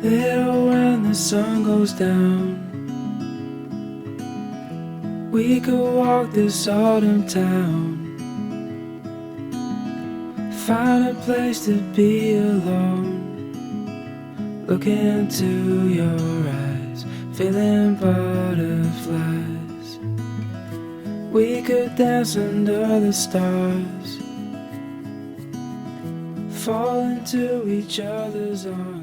Little when the sun goes down, we could walk this autumn town, find a place to be alone, look into your eyes, feeling butterflies. We could dance under the stars, fall into each other's arms.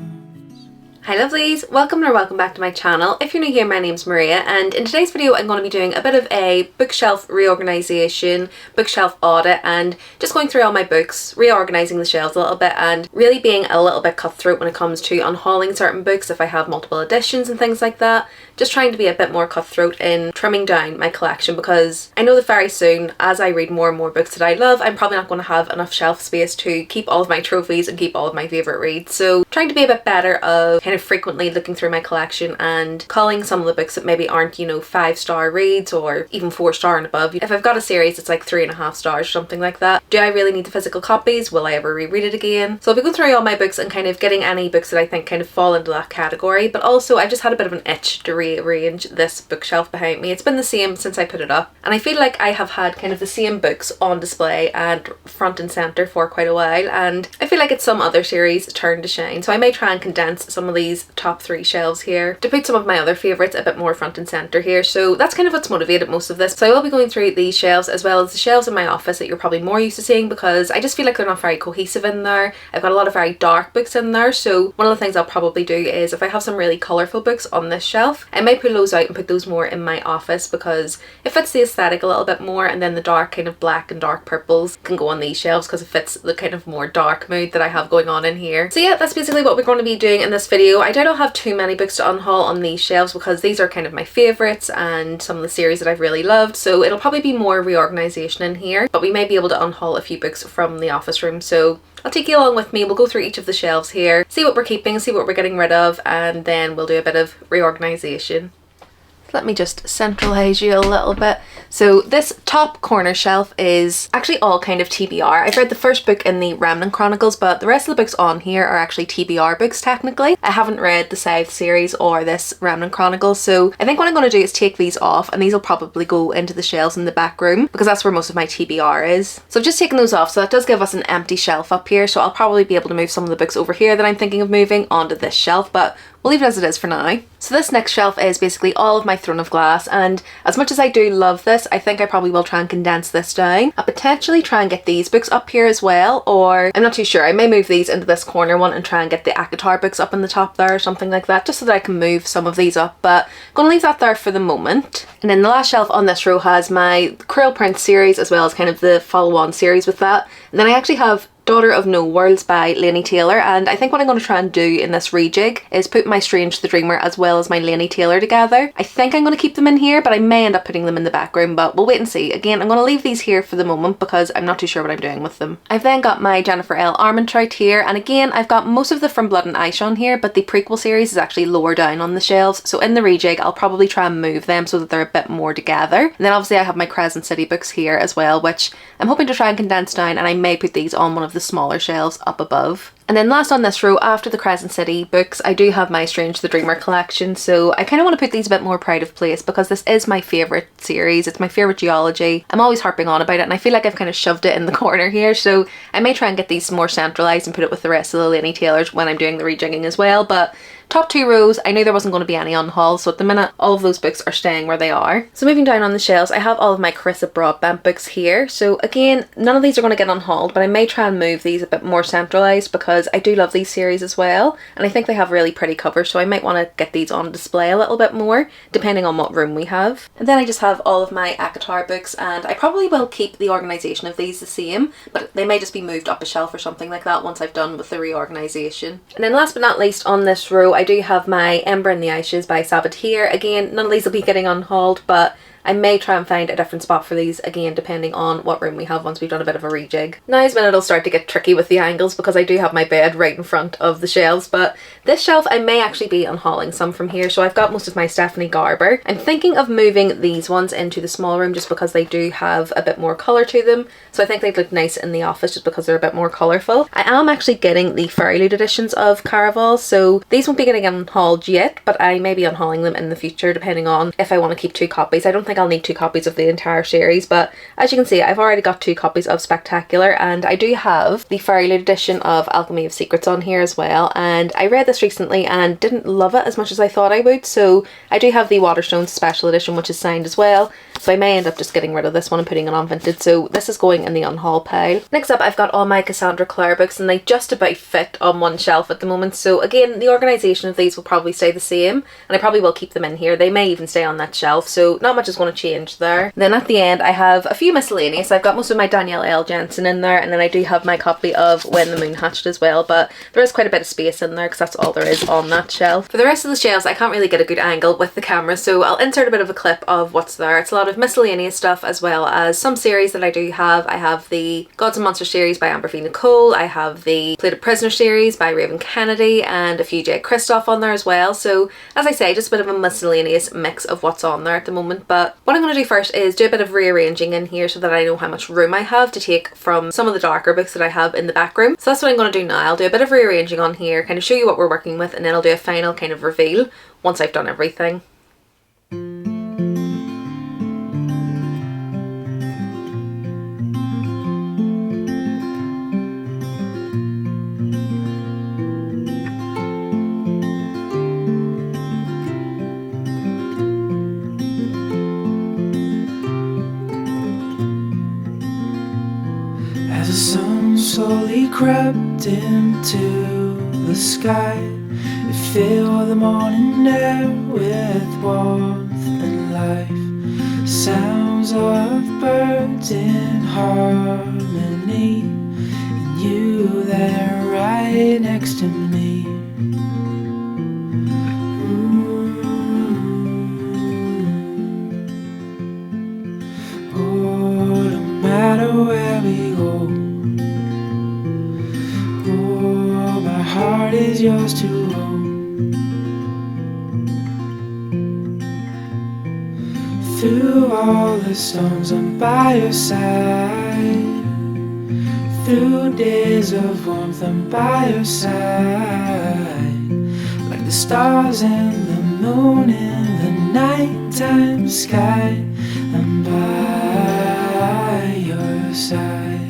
Hi lovelies, welcome or welcome back to my channel. If you're new here, my name's Maria, and in today's video I'm going to be doing a bit of a bookshelf reorganization, bookshelf audit, and just going through all my books, reorganizing the shelves a little bit, and really being a little bit cutthroat when it comes to unhauling certain books if I have multiple editions and things like that. Just trying to be a bit more cutthroat in trimming down my collection, because I know that very soon, as I read more and more books that I love, I'm probably not going to have enough shelf space to keep all of my trophies and keep all of my favourite reads. So trying to be a bit better of kind of frequently looking through my collection and culling some of the books that maybe aren't, you know, 5-star reads or even 4-star and above. If I've got a series that's like 3.5 stars or something like that, do I really need the physical copies? Will I ever reread it again? So I'll be going through all my books and kind of getting any books that I think kind of fall into that category. But also I've just had a bit of an itch to rearrange this bookshelf behind me. It's been the same since I put it up, and I feel like I have had kind of the same books on display and front and centre for quite a while, and I feel like it's some other series' turn to shine. So I may try and condense some of these top 3 shelves here to put some of my other favourites a bit more front and centre here. So that's kind of what's motivated most of this. So I will be going through these shelves as well as the shelves in my office that you're probably more used to seeing, because I just feel like they're not very cohesive in there. I've got a lot of very dark books in there, so one of the things I'll probably do is if I have some really colourful books on this shelf, I might pull those out and put those more in my office, because it fits the aesthetic a little bit more, and then the dark kind of black and dark purples can go on these shelves because it fits the kind of more dark mood that I have going on in here. So yeah, that's basically what we're going to be doing in this video. I doubt I'll have too many books to unhaul on these shelves because these are kind of my favourites and some of the series that I've really loved, so it'll probably be more reorganisation in here, but we may be able to unhaul a few books from the office room. So I'll take you along with me. We'll go through each of the shelves here, see what we're keeping, see what we're getting rid of, and then we'll do a bit of reorganisation. Let me just centralise you a little bit. So this top corner shelf is actually all kind of TBR. I've read the first book in the Remnant Chronicles, but the rest of the books on here are actually TBR books technically. I haven't read the Scythe series or this Remnant Chronicles, so I think what I'm going to do is take these off, and these will probably go into the shelves in the back room because that's where most of my TBR is. So I've just taken those off, so that does give us an empty shelf up here, so I'll probably be able to move some of the books over here that I'm thinking of moving onto this shelf, but we'll leave it as it is for now. So this next shelf is basically all of my Throne of Glass, and as much as I do love this, I think I probably will try and condense this down. I'll potentially try and get these books up here as well, or I'm not too sure. I may move these into this corner one and try and get the ACOTAR books up in the top there or something like that, just so that I can move some of these up, but I'm going to leave that there for the moment. And then the last shelf on this row has my Cruel Prince series as well as kind of the follow-on series with that. And then I actually have Daughter of No Worlds by Laini Taylor, and I think what I'm going to try and do in this rejig is put my Strange the Dreamer as well as my Laini Taylor together. I think I'm going to keep them in here, but I may end up putting them in the back room, but we'll wait and see. Again, I'm going to leave these here for the moment because I'm not too sure what I'm doing with them. I've then got my Jennifer L. Armentrout here, and again I've got most of the From Blood and Ice on here, but the prequel series is actually lower down on the shelves, so in the rejig I'll probably try and move them so that they're a bit more together. And then obviously I have my Crescent City books here as well, which I'm hoping to try and condense down, and I may put these on one of the smaller shelves up above. And then last on this row, after the Crescent City books, I do have my Strange the Dreamer collection, so I kind of want to put these a bit more pride of place because this is my favourite series. It's my favourite geology. I'm always harping on about it, and I feel like I've kind of shoved it in the corner here, so I may try and get these more centralised and put it with the rest of the Laini Taylors when I'm doing the rejigging as well. But top 2 rows, I knew there wasn't going to be any unhauls, so at the minute all of those books are staying where they are. So moving down on the shelves, I have all of my Carissa Broadbent books here. So again, none of these are going to get unhauled, but I may try and move these a bit more centralised because I do love these series as well, and I think they have really pretty covers, so I might want to get these on display a little bit more depending on what room we have. And then I just have all of my ACOTAR books, and I probably will keep the organisation of these the same, but they may just be moved up a shelf or something like that once I've done with the reorganisation. And then last but not least on this row, I do have my Ember in the Ashes by Sabbath here. Again, none of these will be getting unhauled, but I may try and find a different spot for these again depending on what room we have once we've done a bit of a rejig. Now is when it'll start to get tricky with the angles because I do have my bed right in front of the shelves, but this shelf I may actually be unhauling some from here. So I've got most of my Stephanie Garber. I'm thinking of moving these ones into the small room just because they do have a bit more colour to them. So I think they'd look nice in the office just because they're a bit more colourful. I am actually getting the Fairy Loot editions of Caraval, so these won't be getting unhauled yet, but I may be unhauling them in the future depending on if I want to keep 2 copies. I don't think I'll need 2 copies of the entire series, but as you can see I've already got 2 copies of Spectacular, and I do have the Fairy Loot edition of Alchemy of Secrets on here as well, and I read this recently and didn't love it as much as I thought I would, so I do have the Waterstones special edition which is signed as well, so I may end up just getting rid of this one and putting it on Vinted, so this is going in the unhaul pile. Next up I've got all my Cassandra Clare books, and they just about fit on one shelf at the moment, so again the organisation of these will probably stay the same, and I probably will keep them in here. They may even stay on that shelf, so not much is going to change there. Then at the end I have a few miscellaneous. I've got most of my Danielle L. Jensen in there, and then I do have my copy of When the Moon Hatched as well, but there is quite a bit of space in there because that's all there is on that shelf. For the rest of the shelves I can't really get a good angle with the camera, so I'll insert a bit of a clip of what's there. It's a lot of miscellaneous stuff as well as some series that I do have. I have the Gods and Monsters series by Amber V. Nicole, I have the Plated Prisoner series by Raven Kennedy, and a few J. Kristoff on there as well. So as I say, just a bit of a miscellaneous mix of what's on there at the moment. But what I'm going to do first is do a bit of rearranging in here so that I know how much room I have to take from some of the darker books that I have in the back room. So that's what I'm going to do now. I'll do a bit of rearranging on here, kind of show you what we're working with, and then I'll do a final kind of reveal once I've done everything. As the sun slowly crept into the sky, it filled the morning air with warmth and life. Sounds of birds in harmony, and you there right next to me. Oh, no matter where we go, oh, my heart is yours to own. Through all the storms I'm by your side, through days of warmth I'm by your side, like the stars and the moon in the nighttime sky, I'm by your side.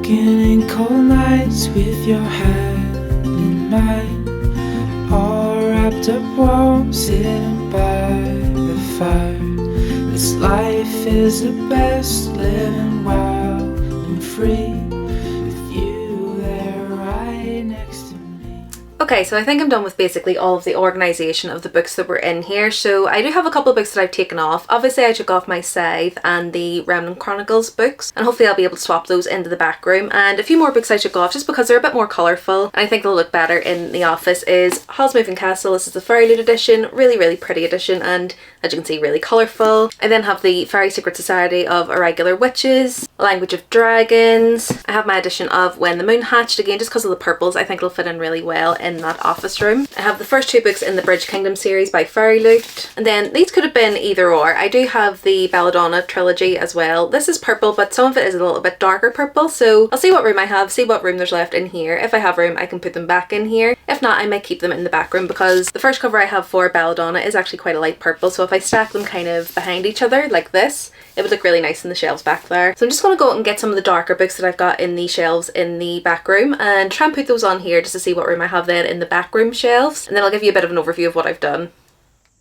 In cold nights with your hand in mine, all wrapped up warm, sitting by the fire. This life is the best, living wild and free, with you there right next to me. Okay, so I think I'm done with basically all of the organisation of the books that were in here. So I do have a couple of books that I've taken off. Obviously I took off my Scythe and the Remnant Chronicles books, and hopefully I'll be able to swap those into the back room. And a few more books I took off just because they're a bit more colourful and I think they'll look better in the office is Hall's Moving Castle. This is the Fairy Loot edition, really pretty edition, and as you can see, really colourful. I then have the Fairy Secret Society of Irregular Witches, Language of Dragons. I have my edition of When the Moon Hatched, again just because of the purples. I think it'll fit in really well in that office room. I have the first 2 books in the Bridge Kingdom series by Fairy Loot, and then these could have been either or. I do have the Belladonna trilogy as well. This is purple, but some of it is a little bit darker purple, so I'll see what room I have, see what room there's left in here. If I have room I can put them back in here. If not, I might keep them in the back room because the first cover I have for Belladonna is actually quite a light purple, so if I stack them kind of behind each other like this, it would look really nice in the shelves back there. So I'm just going to go and get some of the darker books that I've got in the shelves in the back room and try and put those on here just to see what room I have then in the back room shelves, and then I'll give you a bit of an overview of what I've done.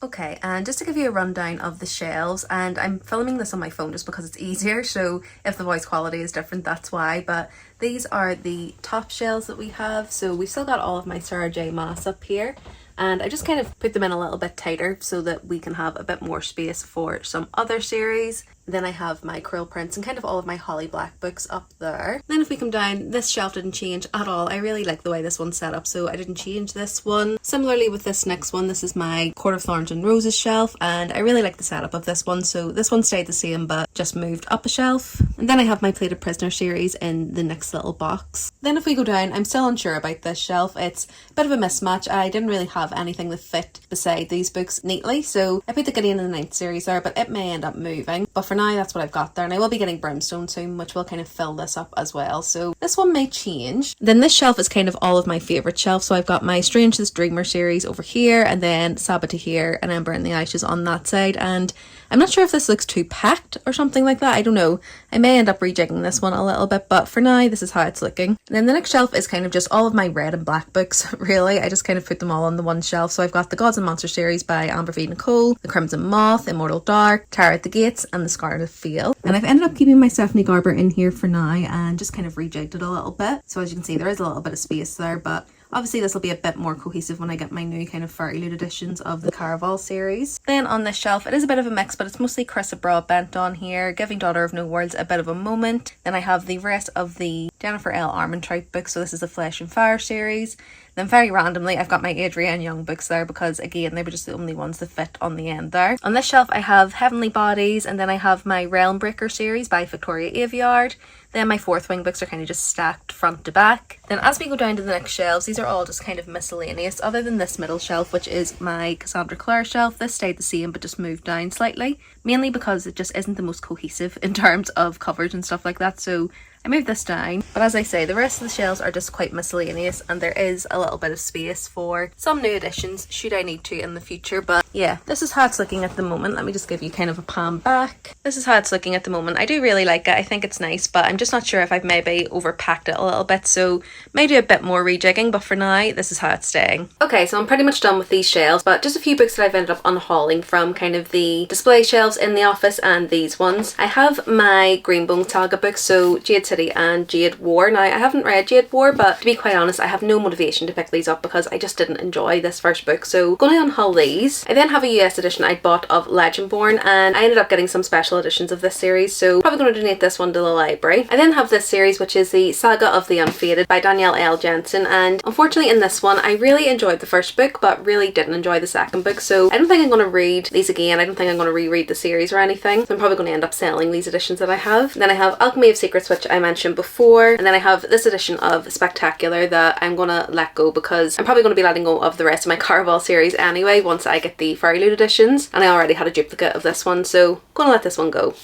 Okay, and just to give you a rundown of the shelves, and I'm filming this on my phone just because it's easier, so if the voice quality is different that's why, but these are the top shelves that we have. So we've still got all of my Sarah J Maas up here, and I just kind of put them in a little bit tighter so that we can have a bit more space for some other series. Then I have my Krill prints and kind of all of my Holly Black books up there. Then if we come down, this shelf didn't change at all. I really like the way this one's set up, so I didn't change this one. Similarly with this next one, this is my Court of Thorns and Roses shelf, and I really like the setup of this one, so this one stayed the same but just moved up a shelf. And then I have my Plated Prisoner series in the next little box. Then if we go down, I'm still unsure about this shelf. It's a bit of a mismatch. I didn't really have anything that fit beside these books neatly, so I put the Gideon and the Ninth series there, but it may end up moving. But for now, that's what I've got there, and I will be getting Brimstone soon, which will kind of fill this up as well, so this one may change. Then this shelf is kind of all of my favourite shelves, so I've got my Strangest Dreamer series over here, and then Sabbath here, and Ember in the Ashes on that side, and I'm not sure if this looks too packed or something like that, I don't know. I may end up rejigging this one a little bit, but for now, this is how it's looking. And then the next shelf is kind of just all of my red and black books, really. I just kind of put them all on the one shelf. So I've got the Gods and Monsters series by Amber V. Nicole, The Crimson Moth, Immortal Dark, Tara at the Gates, and The Scarlet Veil. And I've ended up keeping my Stephanie Garber in here for now and just kind of rejigged it a little bit. So as you can see, there is a little bit of space there, but obviously this will be a bit more cohesive when I get my new kind of Fairy Loot editions of the Caraval series. Then on this shelf, it is a bit of a mix, but it's mostly Carissa Broadbent on here, giving Daughter of No Worlds a bit of a moment. Then I have the rest of the Jennifer L. Armentrout books, so this is the Flesh and Fire series. Then very randomly, I've got my Adrienne Young books there because, again, they were just the only ones that fit on the end there. On this shelf, I have Heavenly Bodies, and then I have my Realm Breaker series by Victoria Aveyard. Then my Fourth Wing books are kind of just stacked front to back. Then as we go down to the next shelves, these are all just kind of miscellaneous, other than this middle shelf, which is my Cassandra Clare shelf. This stayed the same, but just moved down slightly, mainly because it just isn't the most cohesive in terms of covers and stuff like that, so I moved this down. But as I say, the rest of the shelves are just quite miscellaneous, and there is a little bit of space for some new additions should I need to in the future. But yeah, this is how it's looking at the moment. Let me just give you kind of a pan back. This is how it's looking at the moment. I do really like it. I think it's nice, but I'm just not sure if I've maybe overpacked it a little bit, so may do a bit more rejigging, but for now, this is how it's staying. Okay, so I'm pretty much done with these shelves, but just a few books that I've ended up unhauling from kind of the display shelves in the office and these ones. I have my Greenbone Saga books, so Jade City and Jade War. Now, I haven't read Jade War, but to be quite honest, I have no motivation to pick these up because I just didn't enjoy this first book, so I'm going to unhaul these. I then have a US edition I bought of Legendborn, and I ended up getting some special editions of this series, so probably going to donate this one to the library. I then have this series, which is the Saga of the Unfated by Danielle L. Jensen, and unfortunately in this one, I really enjoyed the first book, but really didn't enjoy the second book, so I don't think I'm going to read these again. I don't think I'm going to reread the series or anything, so I'm probably going to end up selling these editions that I have. Then I have Alchemy of Secrets, which I mentioned before, and then I have this edition of Spectacular that I'm gonna let go because I'm probably going to be letting go of the rest of my Caraval series anyway once I get the Fairy Loot editions, and I already had a duplicate of this one, so I'm gonna let this one go.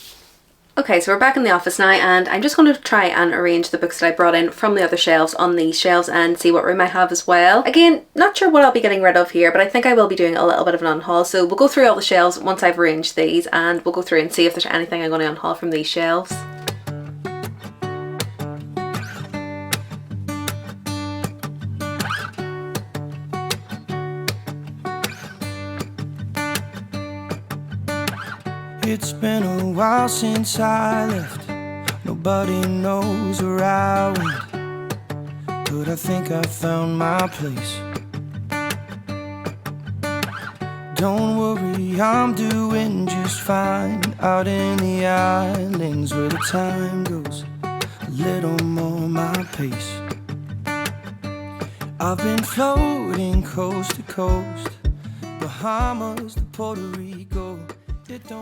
Okay, so we're back in the office now, and I'm just going to try and arrange the books that I brought in from the other shelves on these shelves and see what room I have as well. Again, not sure what I'll be getting rid of here, but I think I will be doing a little bit of an unhaul, so we'll go through all the shelves once I've arranged these, and we'll go through and see if there's anything I'm going to unhaul from these shelves. It's been a while since I left. Nobody knows where I went, but I think I found my place. Don't worry, I'm doing just fine out in the islands where the time goes a little more my pace. I've been floating coast to coast, Bahamas to Puerto Rico.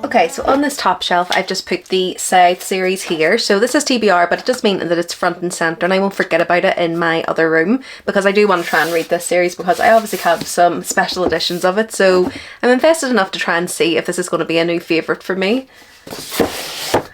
Okay, so on this top shelf, I've just put the South series here. So this is TBR, but it does mean that it's front and centre, and I won't forget about it in my other room because I do want to try and read this series because I obviously have some special editions of it. So I'm invested enough to try and see if this is going to be a new favourite for me.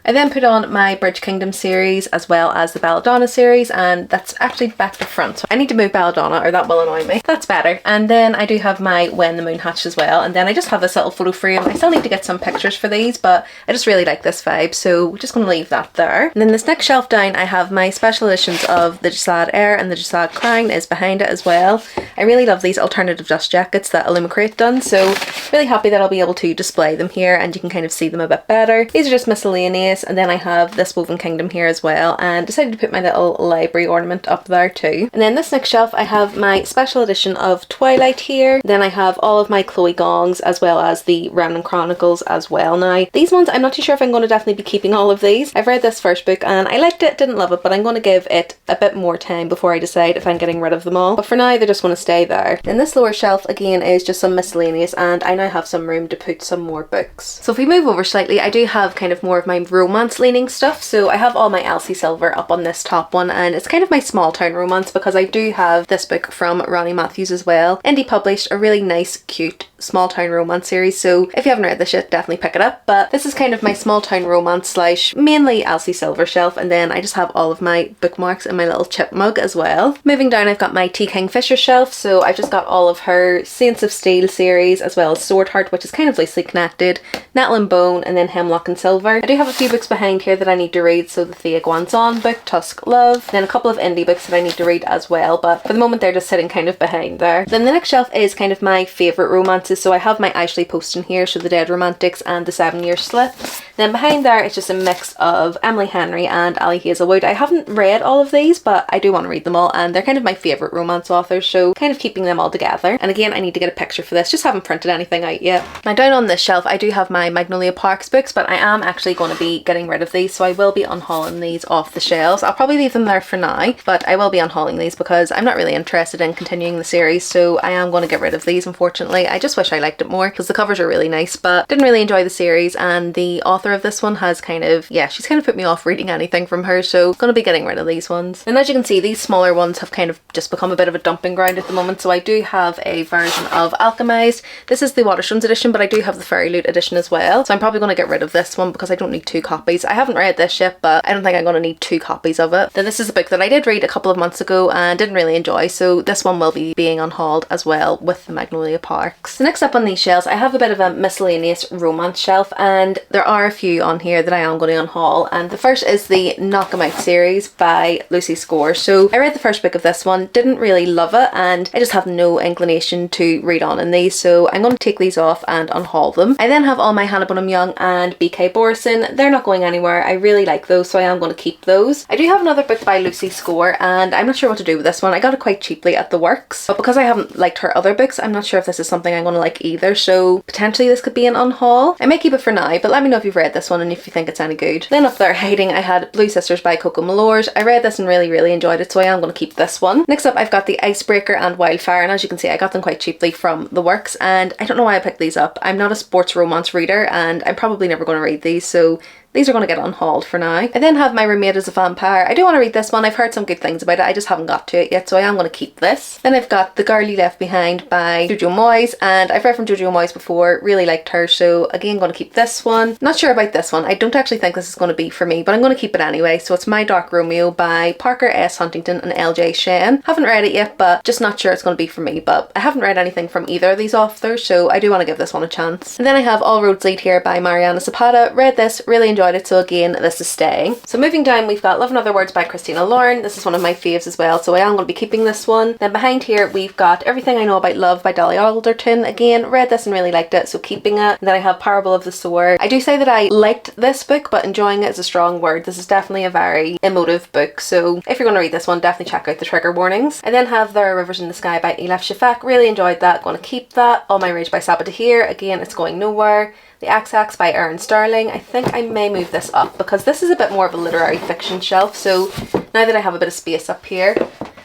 I then put on my Bridge Kingdom series as well as the Belladonna series, and that's actually back to front, so I need to move Belladonna or that will annoy me. That's better. And then I do have my When the Moon Hatched as well, and then I just have this little photo frame. I still need to get some pictures for these, but I just really like this vibe, so we're just going to leave that there. And then this next shelf down, I have my special editions of the Jasad Air, and the Jasad Crown is behind it as well. I really love these alternative dust jackets that Illumicrate done, so really happy that I'll be able to display them here and you can kind of see them a bit better. These are just miscellaneous. Miscellaneous, and then I have this Woven Kingdom here as well, and decided to put my little library ornament up there too. And then this next shelf I have my special edition of Twilight here. Then I have all of my Chloe Gongs as well as the Random Chronicles as well. Now these ones I'm not too sure if I'm going to definitely be keeping all of these. I've read this first book and I liked it, didn't love it, but I'm going to give it a bit more time before I decide if I'm getting rid of them all. But for now they're just going to stay there. Then this lower shelf again is just some miscellaneous, and I now have some room to put some more books. So if we move over slightly, I do have kind of more of my romance leaning stuff. So I have all my Elsie Silver up on this top one, and it's kind of my small town romance because I do have this book from Ronnie Matthews as well. Indie published a really nice, cute small town romance series, so if you haven't read this yet, definitely pick it up. But this is kind of my small town romance slash mainly Elsie Silver shelf, and then I just have all of my bookmarks in my little chip mug as well. Moving down, I've got my T. Kingfisher shelf, so I've just got all of her Saints of Steel series as well as Swordheart, which is kind of loosely connected, Nettle and Bone, and then Hemlock and Silver. I do have a few books behind here that I need to read, so the Thea Guanzon book, Tusk Love, then a couple of indie books that I need to read as well, but for the moment they're just sitting kind of behind there. Then the next shelf is kind of my favourite romances, so I have my Ashley Poston here, so The Dead Romantics and The 7 Year Slip. Then behind there it's just a mix of Emily Henry and Ali Hazelwood. I haven't read all of these, but I do want to read them all, and they're kind of my favourite romance authors, so kind of keeping them all together. And again, I need to get a picture for this, just haven't printed anything out yet. Now down on this shelf I do have my Magnolia Parks books, but I am actually going to be getting rid of these, so I will be unhauling these off the shelves. I'll probably leave them there for now, but I will be unhauling these because I'm not really interested in continuing the series, so I am going to get rid of these unfortunately. I just wish I liked it more because the covers are really nice, but didn't really enjoy the series, and the author of this one has kind of, yeah, she's kind of put me off reading anything from her, so going to be getting rid of these ones. And as you can see, these smaller ones have kind of just become a bit of a dumping ground at the moment, so I do have a version of Alchemized. This is the Waterstones edition, but I do have the Fairy Loot edition as well, so I'm probably going to get rid of this one because I don't need 2 copies. I haven't read this yet, but I don't think I'm going to need 2 copies of it. Then this is a book that I did read a couple of months ago and didn't really enjoy, so this one will be being unhauled as well with the Magnolia Parks. So next up on these shelves I have a bit of a miscellaneous romance shelf, and there are a few on here that I am going to unhaul, and the first is the Knock 'Em Out series by Lucy Score. So I read the first book of this one, didn't really love it, and I just have no inclination to read on in these, so I'm going to take these off and unhaul them. I then have all my Hannah Bonham Young and B.K. Borison. They're not going anywhere. I really like those, so I am going to keep those. I do have another book by Lucy Score, and I'm not sure what to do with this one. I got it quite cheaply at the works, but because I haven't liked her other books, I'm not sure if this is something I'm going to like either, so potentially this could be an unhaul. I may keep it for now, but let me know if you've read this one and if you think it's any good. Then up there hiding I had Blue Sisters by Coco Malors. I read this and really enjoyed it, so I am going to keep this one. Next up I've got the Icebreaker and Wildfire, and as you can see I got them quite cheaply from the works, and I don't know why I picked these up. I'm not a sports romance reader and I'm probably never going to read these, so these are going to get unhauled for now. I then have My Roommate is a Vampire. I do want to read this one. I've heard some good things about it. I just haven't got to it yet, so I am going to keep this. Then I've got The Girl You Left Behind by Jojo Moyes, and I've read from Jojo Moyes before, really liked her, so again going to keep this one. Not sure about this one. I don't actually think this is going to be for me, but I'm going to keep it anyway. So it's My Dark Romeo by Parker S. Huntington and L.J. Shen. Haven't read it yet, but just not sure it's going to be for me, but I haven't read anything from either of these authors, so I do want to give this one a chance. And then I have All Roads Lead Here by Mariana Zapata. Read this, really enjoyed it, so again this is staying. So moving down we've got Love and Other Words by Christina Lauren. This is one of my faves as well, so I am going to be keeping this one. Then behind here we've got Everything I Know About Love by Dolly Alderton. Again, read this and really liked it, so keeping it. And then I have Parable of the Sower. I do say that I liked this book, but enjoying it is a strong word. This is definitely a very emotive book, so if you're going to read this one, definitely check out the trigger warnings. I then have There Are Rivers in the Sky by Elif Shafak. Really enjoyed that, going to keep that. All My Rage by Sabbath Tahir. Again, it's going nowhere. The Axe by Erin Sterling. I think I may move this up because this is a bit more of a literary fiction shelf, so now that I have a bit of space up here,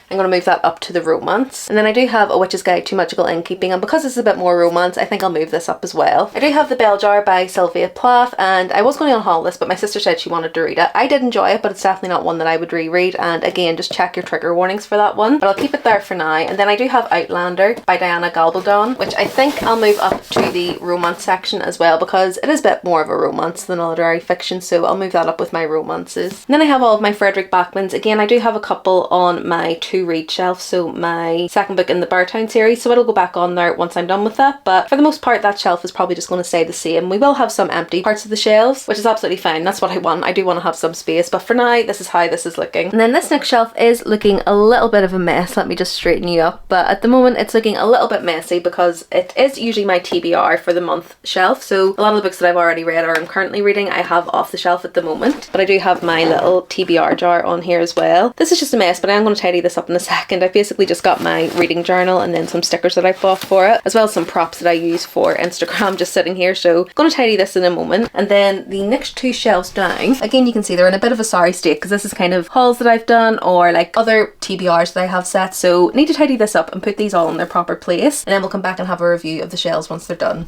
I'm going to move that up to the romance. And then I do have A Witch's Guide to Magical Innkeeping, and because this is a bit more romance, I think I'll move this up as well. I do have The Bell Jar by Sylvia Plath, and I was going to unhaul this, but my sister said she wanted to read it. I did enjoy it, but it's definitely not one that I would reread, and again, just check your trigger warnings for that one. But I'll keep it there for now. And then I do have Outlander by Diana Gabaldon, which I think I'll move up to the romance section as well, because it is a bit more of a romance than a literary fiction, so I'll move that up with my romances. And then I have all of my Frederick Bachmans. Again, I do have a couple on my to read shelf, so my second book in the Beartown series, so it'll go back on there once I'm done with that. But for the most part, that shelf is probably just going to stay the same. We will have some empty parts of the shelves, which is absolutely fine. That's what I want. I do want to have some space, but for now, this is how this is looking. And then this next shelf is looking a little bit of a mess. Let me just straighten you up. But at the moment, it's looking a little bit messy because it is usually my TBR for the month shelf. So a lot of the books that I've already read or I'm currently reading, I have off the shelf at the moment. But I do have my little TBR jar on here as well. This is just a mess, but I'm going to tidy this up in a second. I've basically just got my reading journal and then some stickers that I've bought for it, as well as some props that I use for Instagram just sitting here. So I'm going to tidy this in a moment. And then the next two shelves down, again, you can see they're in a bit of a sorry state because this is kind of hauls that I've done or like other TBRs that I have set. So need to tidy this up and put these all in their proper place. And then we'll come back and have a review of the shelves once they're done.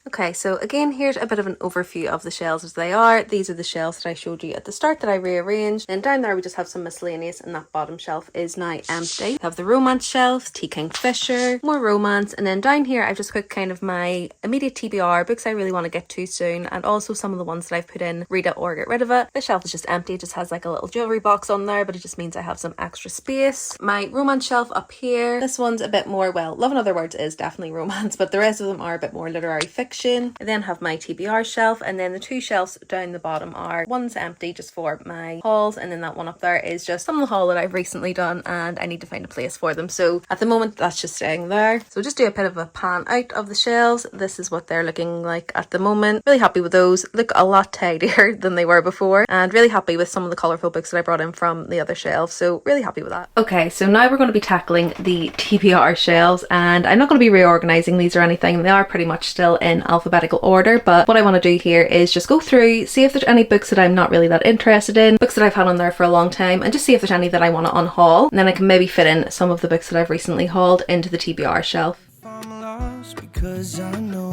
Okay, so again, here's a bit of an overview of the shelves as they are. These are the shelves that I showed you at the start that I rearranged. And down there we just have some miscellaneous, and that bottom shelf is now empty. We have the romance shelves, Tea Kingfisher, more romance, and then down here I've just put kind of my immediate TBR, books I really want to get to soon, and also some of the ones that I've put in read it or get rid of it. This shelf is just empty. It just has like a little jewellery box on there, but it just means I have some extra space. My romance shelf up here, this one's a bit more, well, Love in Other Words is definitely romance, but the rest of them are a bit more literary fiction. I then have my TBR shelf, and then the two shelves down the bottom are, one's empty just for my hauls, and then that one up there is just some of the haul that I've recently done and I need to find a place for them. So at the moment that's just staying there. So just do a bit of a pan out of the shelves. This is what they're looking like at the moment. Really happy with those. Look a lot tidier than they were before, and really happy with some of the colourful books that I brought in from the other shelves. So really happy with that. Okay, so now we're going to be tackling the TBR shelves, and I'm not going to be reorganizing these or anything. They are pretty much still in alphabetical order, but what I want to do here is just go through, see if there's any books that I'm not really that interested in, books that I've had on there for a long time, and just see if there's any that I want to unhaul, and then I can maybe fit in some of the books that I've recently hauled into the TBR shelf. I'm lost because I know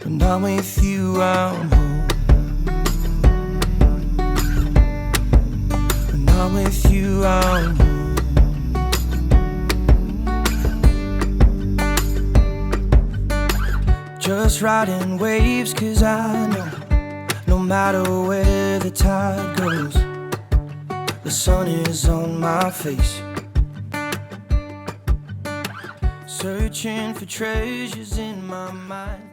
when I'm with you I'm home. When I'm with you I'm home. Just riding waves, cause I know no matter where the tide goes, the sun is on my face. Searching for treasures in my mind.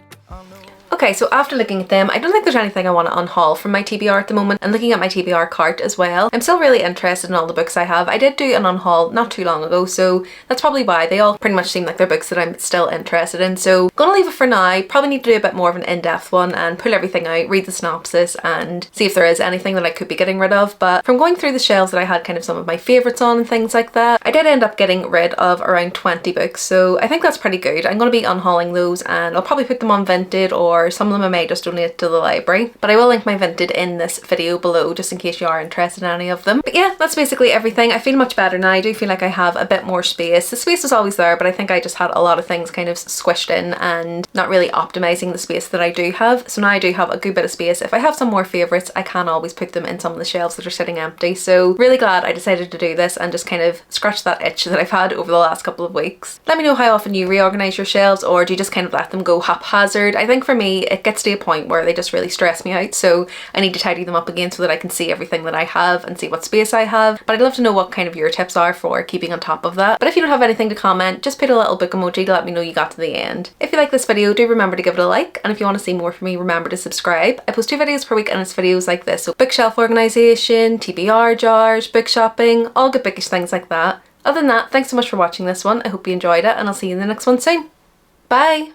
Okay, so after looking at them, I don't think there's anything I want to unhaul from my TBR at the moment, and looking at my TBR cart as well, I'm still really interested in all the books I have. I did do an unhaul not too long ago, so that's probably why they all pretty much seem like they're books that I'm still interested in. So gonna leave it for now. Probably need to do a bit more of an in-depth one and pull everything out, read the synopsis and see if there is anything that I could be getting rid of. But from going through the shelves that I had kind of some of my favourites on and things like that, I did end up getting rid of around 20 books, so I think that's pretty good. I'm going to be unhauling those, and I'll probably put them on Vinted, or some of them I may just donate to the library, but I will link my Vinted in this video below just in case you are interested in any of them. But yeah, that's basically everything. I feel much better now. I do feel like I have a bit more space. The space was always there, but I think I just had a lot of things kind of squished in and not really optimizing the space that I do have. So now I do have a good bit of space. If I have some more favourites, I can always put them in some of the shelves that are sitting empty. So really glad I decided to do this and just kind of scratch that itch that I've had over the last couple of weeks. Let me know how often you reorganise your shelves, or do you just kind of let them go haphazard? I think for me it gets to a point where they just really stress me out, so I need to tidy them up again so that I can see everything that I have and see what space I have. But I'd love to know what kind of your tips are for keeping on top of that. But if you don't have anything to comment, just put a little book emoji to let me know you got to the end. If you like this video, do remember to give it a like, and if you want to see more from me, remember to subscribe. I post 2 videos per week and it's videos like this, so bookshelf organisation, TBR jars, book shopping, all good bookish things like that. Other than that, thanks so much for watching this one. I hope you enjoyed it, and I'll see you in the next one soon. Bye!